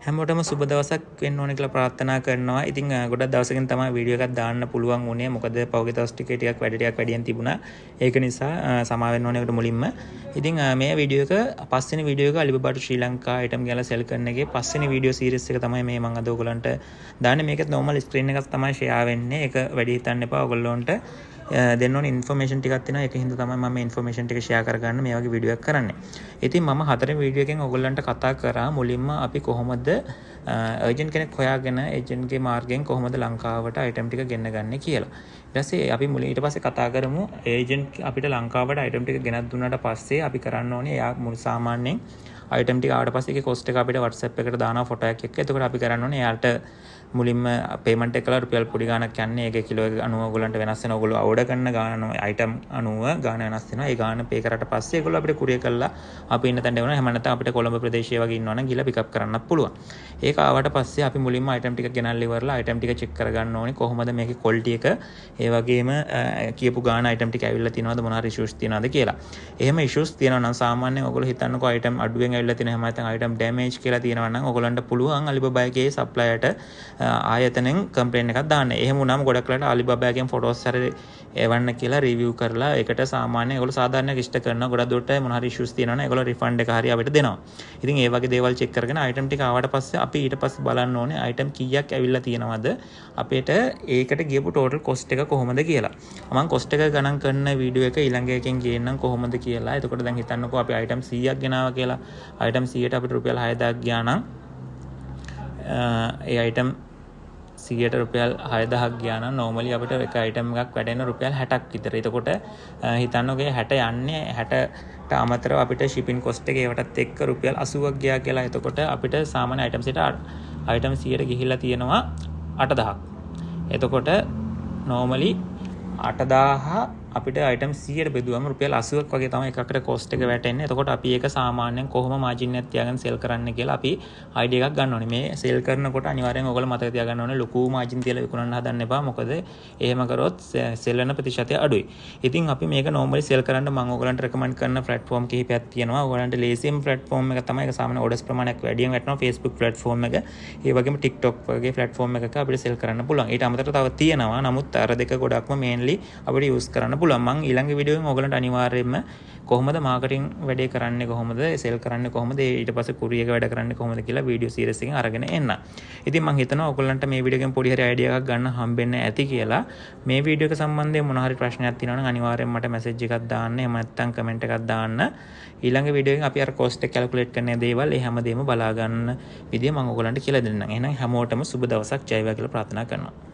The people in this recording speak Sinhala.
හැමෝටම සුබ දවසක් වෙන්න ඕනේ කියලා ප්‍රාර්ථනා කරනවා. ඉතින් ගොඩක් දවසකින් තමයි වීඩියෝ එකක් දාන්න පුළුවන් වුණේ. මොකද පහුගිය දවස් ටිකක් වැඩියෙන් තිබුණා. ඒක නිසා සමා වෙන්න ඕනේ ඒකට මුලින්ම. ඉතින් මේ වීඩියෝ එක පස්වෙනි වීඩියෝ එක Alibaba to Sri Lanka item ගාලා සෙල් කරන එකේ පස්වෙනි වීඩියෝ සීරීස් එක තමයි මේ මම අද ඔයගලන්ට දාන්නේ. මේකත් normal screen එකක් තමයි share වෙන්නේ. ඒක වැඩි හිතන්න එපා. ඔයගොල්ලන්ට දෙන්න ඕනේ ඉන්ෆර්මේෂන් ටිකක් තියෙනවා. ඒක හින්දා තමයි මම මේ ඉන්ෆර්මේෂන් ටික share කරගන්න මේ වගේ වීඩියෝ එකක් කරන්නේ. ඉතින් මම හතරවෙනි වීඩියෝ එකෙන් ඔයගොල්ලන්ට කතා කරා මුලින්ම අපි කොහොමද ඒජන්ට් කෙනෙක් හොයාගෙන ඒජන්ට්ගේ මාර්ගයෙන් කොහොමද ලංකාවට අයිටම් ටික ගෙන්න ගන්නේ කියලා. ඊට පස්සේ අපි ඊට පස්සේ කතා කරමු ඒජන්ට් අපිට ලංකාවට අයිටම් ටික ගෙනත් දුන්නාට පස්සේ අපි කරන්න ඕනේ එයා මුල් සාමාන්‍යයෙන් අයිටම් ටික ආවට පස්සේ ඒකේ කොස්ට් එක අපිට WhatsApp එකට දානවා ෆොටෝ එකක් එක්ක. එතකොට අපි කරන්න ඕනේ එයාට මුලින්ම පේමන්ට් එක කළා රුපියල් පොඩි ගාණක් යන්නේ. ඒකේ කිලෝ එක 90 ඔයගොල්ලන්ට වෙනස් වෙනවා. ඔයගොල්ලෝ ඕඩර් කරන ගාණ අයිටම් 90 ගාණ වෙනස් වෙනවා. ඒ ගාණ පේ කරාට පස්සේ ඒගොල්ලෝ අපිට කුරියර් කළා අපි ඉන්න තැනට එවනවා. එහෙම නැත්නම් අපිට කොළඹ ප්‍රදේශයේ වගේ ඉන්නවා නම් ගිහලා පිකප් කරන්නත් පුළුවන්. ඒක ආවට පස්සේ අපි මුලින්ම අයිටම් ටික ගෙනල්ලා ඉවරලා අයිටම් ටික චෙක් කරගන්න ඕනේ. කොහොමද මේකේ ක්වොලිටි එක ඒ වගේම කියපු ගාණ අයිටම් ටික ඇවිල්ලා තියෙනවද මොනවා හරි ඉෂුස් තියෙනවද කියලා. එහෙම ඉෂුස් තියෙනවා නම් සාමාන්‍යයෙන් ඔයගොල්ලෝ හිතන්නකෝ අයිටම් අඩුවෙන් ඇවිල්ලා තියෙන හැම නැත්නම් අයිටම් ඩැමේජ් කියලා තියෙනවා නම් ඔයගොල්ලන්ට පුළුවන් Alibaba එකේ සප්ලයර්ට ආයතනෙන් කම්ප්ලේන්ට් එකක් දාන්න. එහෙම වුණාම ගොඩක් වෙලාවට Alibaba එකෙන් ෆොටෝස් හරි එවන්න කියලා රිවිව් කරලා ඒකට සාමාන්‍යයෙන් ඒගොල්ලෝ සාධාරණයක් ඉෂ්ට කරනවා. ගොඩක් දුරට මොනවා හරි ඉෂුස් තියෙනවා නම් ඒගොල්ලෝ රිෆන්ඩ් එක හරි අපිට දෙනවා. ඉතින් ඒ වගේ දේවල් චෙක් කරගෙන අයිටම් ටික ආවට පස්සේ අපි ඊට පස්සේ බලන්න ඕනේ අයිටම් කීයක් ඇවිල්ලා තියෙනවද අපිට ඒකට ගියපු ටෝටල් කොස්ට් එක කොහොමද කියලා. මම කොස්ට් එක ගණන් කරන වීඩියෝ එක ඊළඟ එකෙන් ගේන්නම් කොහොමද කියලා. එතකොට දැන් හිතන්නකෝ අපි අයිටම් 100ක් ගෙනාවා කියලා. අයිටම් 100ට අපිට රුපියල් 6000ක් ගියා නම් ඒ අයිටම් 100ට රුපියල් 6000ක් ගියා නම් normally අපිට එක අයිටම් එකක් වැඩෙන රුපියල් 60ක් විතර. එතකොට හිතන්නකෝ 60 යන්නේ 60ට අමතරව අපිට shipping cost එක ඒවටත් එක්ක රුපියල් 80ක් ගියා කියලා. එතකොට අපිට සාමාන්‍ය අයිටම්ස් එකට අයිටම් 100ට ගිහිල්ලා තියෙනවා 8000ක්. එතකොට normally 8000 අපිට අයිටම් 100ට බෙදුවම රුපියල් 80ක් වගේ තමයි එකකට කොස්ට් එක වැටෙන්නේ. එතකොට අපි ඒක සාමාන්‍යයෙන් කොහොම මාජින් එකක් තියාගෙන සෙල් කරන්න කියලා අපි අයිඩියා එකක් ගන්න ඕනේ. මේ සෙල් කරනකොට අනිවාර්යෙන් ඔයගොල්ලෝ මතක තියාගන්න ඕනේ ලොකු මාජින් තියලා විකුණන්න හදන්න එපා. මොකද එහෙම කරොත් සෙල් වෙන ප්‍රතිශතය අඩුයි. ඉතින් අපි මේක normally සෙල් කරන්න මම ඔයගොල්ලන්ට recommend කරන platform කිහිපයක් තියෙනවා. ඔයගොල්ලන්ට ලේසියම platform එක තමයි ඒක සාමාන්‍ය orders ප්‍රමාණයක් වැඩියෙන් වැටෙනවා Facebook platform එක. ඒ වගේම TikTok වගේ platform එකක අපිට සෙල් කරන්න පුළුවන්. ඊට අමතරව තව තියෙනවා. නමුත් අර දෙක ගොඩක්ම mainly අපිට use කරන්න පුළුවන්. මම ඊළඟ වීඩියෝ එකෙන් ඔයගලන්ට අනිවාර්යයෙන්ම කොහොමද මාකටිං වැඩේ කරන්නේ කොහොමද සෙල් කරන්නේ කොහොමද ඊට පස්සේ කුරියර් එක වැඩ කරන්නේ කොහොමද කියලා වීඩියෝ සීරීස් එකෙන් අරගෙන එන්න. ඉතින් මම හිතනවා ඔයගලන්ට මේ වීඩියෝ එකෙන් පොඩි හරි අයිඩියා එකක් ගන්න හම්බෙන්න ඇති කියලා. මේ වීඩියෝ එක සම්බන්ධයෙන් මොන හරි ප්‍රශ්නයක් තියෙනවා නම් අනිවාර්යයෙන් මට මැසේජ් එකක් දාන්න. එහෙම නැත්නම් කමෙන්ට් එකක් දාන්න. ඊළඟ වීඩියෝ එකෙන් අපි අර කොස්ට් එක කැල්කියුලේට් කරන දේවල් ඒ හැමදේම බලා ගන්න විදිය මම ඔයගලන්ට කියලා දෙන්නම්. එහෙනම් හැමෝටම සුබ දවසක් ජය වේවා කියලා ප්‍රාර්ථනා කරනවා.